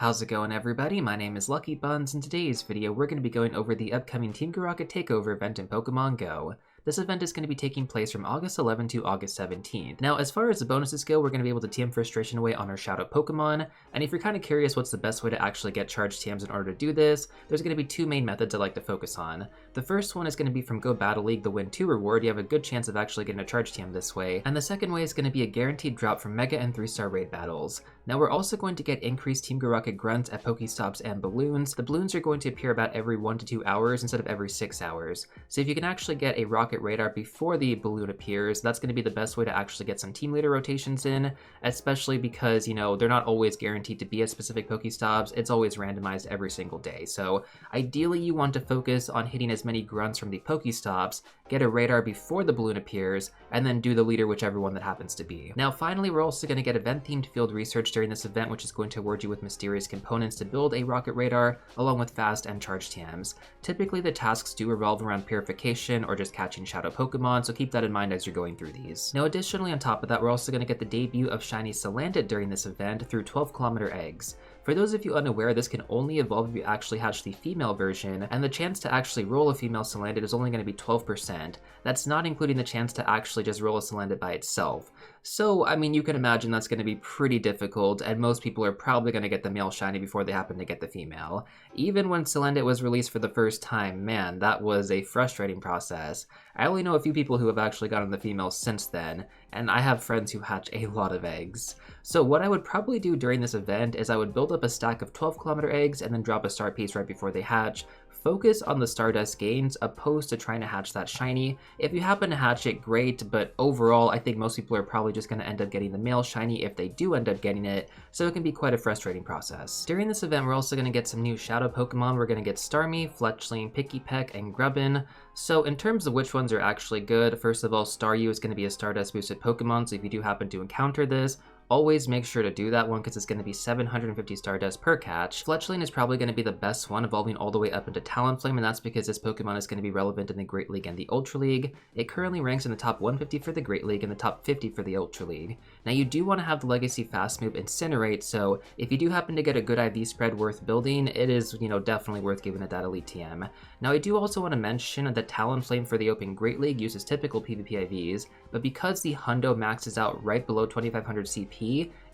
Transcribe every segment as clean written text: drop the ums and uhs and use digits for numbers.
How's it going, everybody? My name is LuckyBunz. In today's video, we're going to be going over the upcoming Team GO Rocket Takeover event in Pokémon GO. This event is going to be taking place from August 11th to August 17th. Now, as far as the bonuses go, we're going to be able to TM Frustration away on our Shadow Pokemon, and if you're kind of curious what's the best way to actually get charged TMs in order to do this, there's going to be two main methods I like to focus on. The first one is going to be from Go Battle League, the Win 2 reward. You have a good chance of actually getting a charge TM this way, and the second way is going to be a guaranteed drop from Mega and 3-star raid battles. Now, we're also going to get increased Team GO Rocket grunts at Pokestops and balloons. The balloons are going to appear about every 1 to 2 hours instead of every 6 hours. So if you can actually get a rocket radar before the balloon appears, that's going to be the best way to actually get some team leader rotations in, especially because, you know, they're not always guaranteed to be at specific Pokestops. It's always randomized every single day. So ideally, you want to focus on hitting as many grunts from the Pokestops, get a radar before the balloon appears, and then do the leader whichever one that happens to be. Now, finally, we're also going to get event-themed field research during this event, which is going to award you with mysterious components to build a rocket radar, along with fast and charged TMs. Typically, the tasks do revolve around purification or just catching shadow Pokemon, so keep that in mind as you're going through these. Now, additionally, on top of that, we're also going to get the debut of shiny Salandit during this event through 12-kilometer eggs. For those of you unaware, this can only evolve if you actually hatch the female version, and the chance to actually roll a female Salandit is only going to be 12%. That's not including the chance to actually just roll a Salandit by itself. So, I mean, you can imagine that's going to be pretty difficult, and most people are probably going to get the male shiny before they happen to get the female. Even when Salandit was released for the first time, man, that was a frustrating process. I only know a few people who have actually gotten the female since then, and I have friends who hatch a lot of eggs. So what I would probably do during this event is I would build up a stack of 12-kilometer eggs and then drop a star piece right before they hatch. Focus on the Stardust gains opposed to trying to hatch that shiny. If you happen to hatch it, great, but overall I think most people are probably just going to end up getting the male shiny if they do end up getting it, so it can be quite a frustrating process. During this event, we're also going to get some new Shadow Pokemon. We're going to get Starmie, Fletchling, Pikipek, and Grubbin. So in terms of which ones are actually good, first of all, Staryu is going to be a Stardust boosted Pokemon, so if you do happen to encounter this, always make sure to do that one because it's going to be 750 Stardust per catch. Fletchling is probably going to be the best one, evolving all the way up into Talonflame, and that's because this Pokemon is going to be relevant in the Great League and the Ultra League. It currently ranks in the top 150 for the Great League and the top 50 for the Ultra League. Now, you do want to have the Legacy Fast move Incinerate, so if you do happen to get a good IV spread worth building, it is, you know, definitely worth giving it that Elite TM. Now, I do also want to mention that Talonflame for the Open Great League uses typical PvP IVs, but because the Hundo maxes out right below 2500 CP,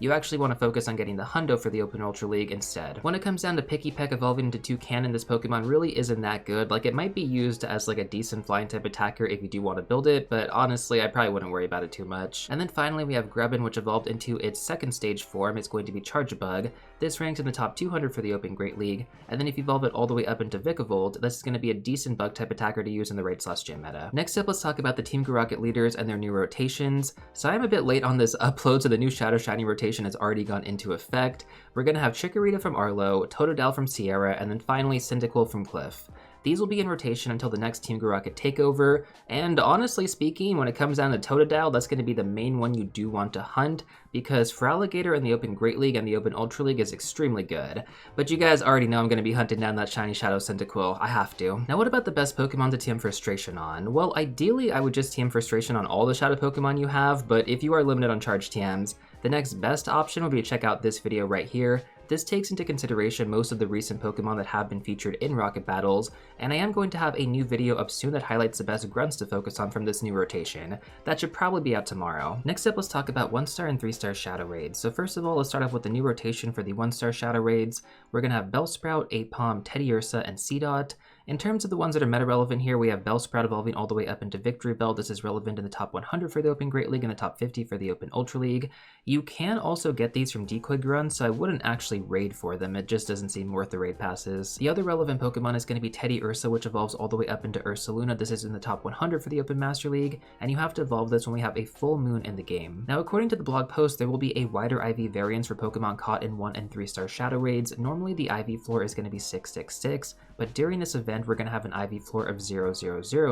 you actually want to focus on getting the Hundo for the Open Ultra League instead. When it comes down to Pikipek evolving into Toucan, this Pokemon really isn't that good. Like, it might be used as like a decent flying type attacker if you do want to build it, but honestly, I probably wouldn't worry about it too much. And then finally, we have Grubbin, which evolved into its second stage form. It's going to be Charge-Bug. This ranks in the top 200 for the Open Great League, and then if you evolve it all the way up into Vikavolt, this is going to be a decent bug type attacker to use in the Raid/Gym meta. Next up, let's talk about the Team GO Rocket leaders and their new rotations. So I'm a bit late on this upload, so the new Shadow Shiny rotation has already gone into effect. We're going to have Chikorita from Arlo, Totodile from Sierra, and then finally Cyndaquil from Cliff. These will be in rotation until the next Team GO Rocket Takeover, and honestly speaking, when it comes down to Totodile, that's going to be the main one you do want to hunt, because Feraligatr in the Open Great League and the Open Ultra League is extremely good. But you guys already know I'm going to be hunting down that shiny Shadow Cyndaquil. I have to. Now, what about the best Pokemon to TM Frustration on? Well, ideally, I would just TM Frustration on all the Shadow Pokemon you have, but if you are limited on charge TMs, the next best option would be to check out this video right here. This takes into consideration most of the recent Pokemon that have been featured in Rocket Battles, and I am going to have a new video up soon that highlights the best grunts to focus on from this new rotation. That should probably be out tomorrow. Next up, let's talk about 1-star and 3-star Shadow Raids. So first of all, let's start off with the new rotation for the 1-star Shadow Raids. We're going to have Bellsprout, Apom, Teddiursa, and Seedot. In terms of the ones that are meta-relevant here, we have Bellsprout evolving all the way up into Victory Bell. This is relevant in the top 100 for the Open Great League and the top 50 for the Open Ultra League. You can also get these from Decoy Grunts, so I wouldn't actually raid for them. It just doesn't seem worth the raid passes. The other relevant Pokemon is going to be Teddiursa, which evolves all the way up into Ursaluna. This is in the top 100 for the Open Master League, and you have to evolve this when we have a full moon in the game. Now, according to the blog post, there will be a wider IV variance for Pokemon caught in 1 and 3-star Shadow Raids. Normally, the IV floor is going to be 666, but during this event, we're going to have an IV floor of 000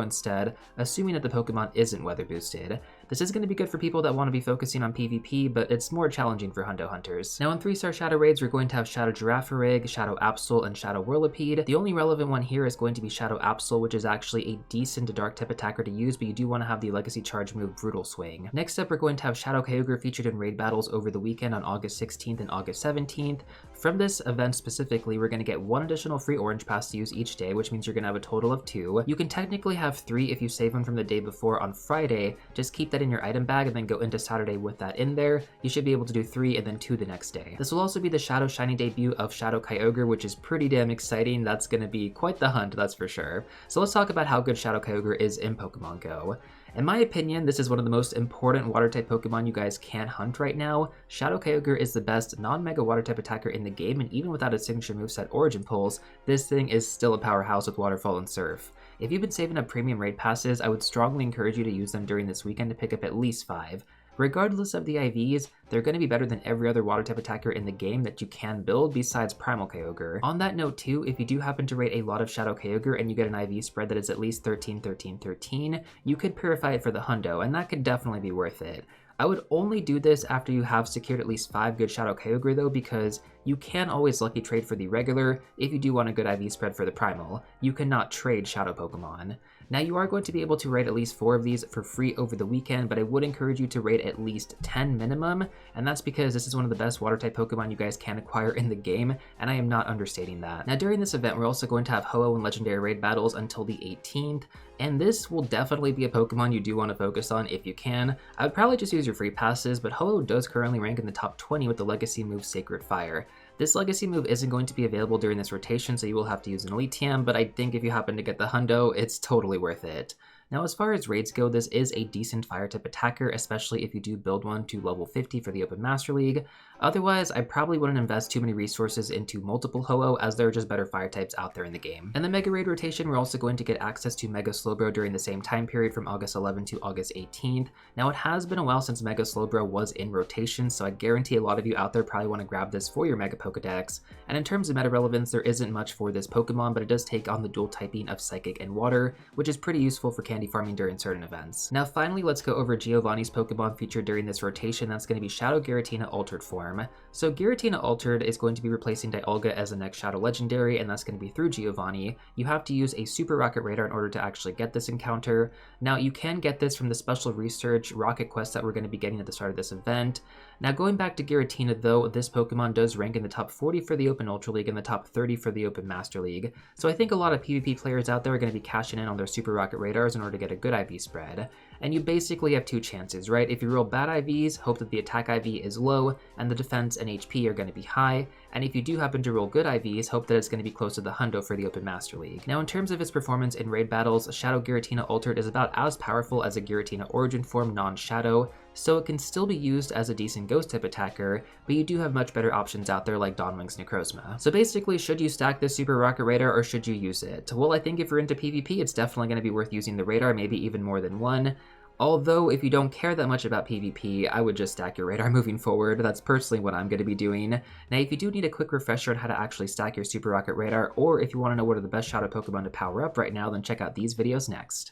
instead, assuming that the Pokemon isn't weather boosted. This is going to be good for people that want to be focusing on PvP, but it's more challenging for Hundo hunters. Now in 3-star Shadow raids, we're going to have Shadow Girafarig, Shadow Absol, and Shadow Whirlipede. The only relevant one here is going to be Shadow Absol, which is actually a decent dark type attacker to use, but you do want to have the legacy charge move Brutal Swing. Next up, we're going to have Shadow Kyogre featured in raid battles over the weekend on August 16th and August 17th. From this event specifically, we're going to get 1 additional free orange pass to use each day, which means you're going to have a total of 2. You can technically have 3 if you save them from the day before on Friday. Just keep that in your item bag and then go into Saturday with that in there. You should be able to do 3 and then 2 the next day. This will also be the Shadow Shiny debut of Shadow Kyogre, which is pretty damn exciting. That's going to be quite the hunt, that's for sure. So let's talk about how good Shadow Kyogre is in Pokemon Go. In my opinion, this is one of the most important water-type Pokemon you guys can hunt right now. Shadow Kyogre is the best non-mega water-type attacker in the game, and even without its signature moveset Origin Pulse, this thing is still a powerhouse with Waterfall and Surf. If you've been saving up premium raid passes, I would strongly encourage you to use them during this weekend to pick up at least 5. Regardless of the IVs, they're going to be better than every other water-type attacker in the game that you can build besides Primal Kyogre. On that note too, if you do happen to raid a lot of Shadow Kyogre and you get an IV spread that is at least 13, 13, 13, you could purify it for the hundo, and that could definitely be worth it. I would only do this after you have secured at least 5 good Shadow Kyogre though, because you can always lucky trade for the regular if you do want a good IV spread for the Primal. You cannot trade Shadow Pokemon. Now you are going to be able to raid at least 4 of these for free over the weekend, but I would encourage you to raid at least 10 minimum, and that's because this is one of the best water-type Pokemon you guys can acquire in the game, and I am not understating that. Now during this event, we're also going to have Ho-Oh and Legendary raid battles until the 18th, and this will definitely be a Pokemon you do want to focus on if you can. I would probably just use your free passes, but Ho-Oh does currently rank in the top 20 with the legacy move Sacred Fire. This legacy move isn't going to be available during this rotation, so you will have to use an Elite TM, but I think if you happen to get the hundo, it's totally worth it. Now as far as raids go, this is a decent fire type attacker, especially if you do build one to level 50 for the Open Master League. Otherwise, I probably wouldn't invest too many resources into multiple Ho-Oh, as there are just better fire types out there in the game. In the Mega Raid rotation, we're also going to get access to Mega Slowbro during the same time period from August 11th to August 18th. Now it has been a while since Mega Slowbro was in rotation, so I guarantee a lot of you out there probably want to grab this for your Mega Pokedex. And in terms of meta relevance, there isn't much for this Pokemon, but it does take on the dual typing of Psychic and Water, which is pretty useful for candy farming during certain events. Now finally, let's go over Giovanni's Pokemon featured during this rotation. That's going to be Shadow Giratina Altered form. So Giratina Altered is going to be replacing Dialga as the next Shadow Legendary, and that's going to be through Giovanni. You have to use a Super Rocket Radar in order to actually get this encounter. Now you can get this from the special research Rocket Quest that we're going to be getting at the start of this event. Now going back to Giratina though, this Pokemon does rank in the top 40 for the Open Ultra League and the top 30 for the Open Master League. So I think a lot of PvP players out there are going to be cashing in on their Super Rocket Radars in order to get a good IV spread. And you basically have 2 chances, right? If you roll bad IVs, hope that the attack IV is low and the defense and HP are going to be high. And if you do happen to roll good IVs, hope that it's going to be close to the hundo for the Open Master League. Now in terms of its performance in raid battles, Shadow Giratina Altered is about as powerful as a Giratina Origin form non-Shadow, so it can still be used as a decent ghost type attacker, but you do have much better options out there like Dawnwing's Necrozma. So basically, should you stack this Super Rocket Radar or should you use it? Well, I think if you're into PvP, it's definitely going to be worth using the radar, maybe even more than one. Although, if you don't care that much about PvP, I would just stack your radar moving forward. That's personally what I'm going to be doing. Now, if you do need a quick refresher on how to actually stack your Super Rocket Radar, or if you want to know what are the best Shadow Pokemon to power up right now, then check out these videos next.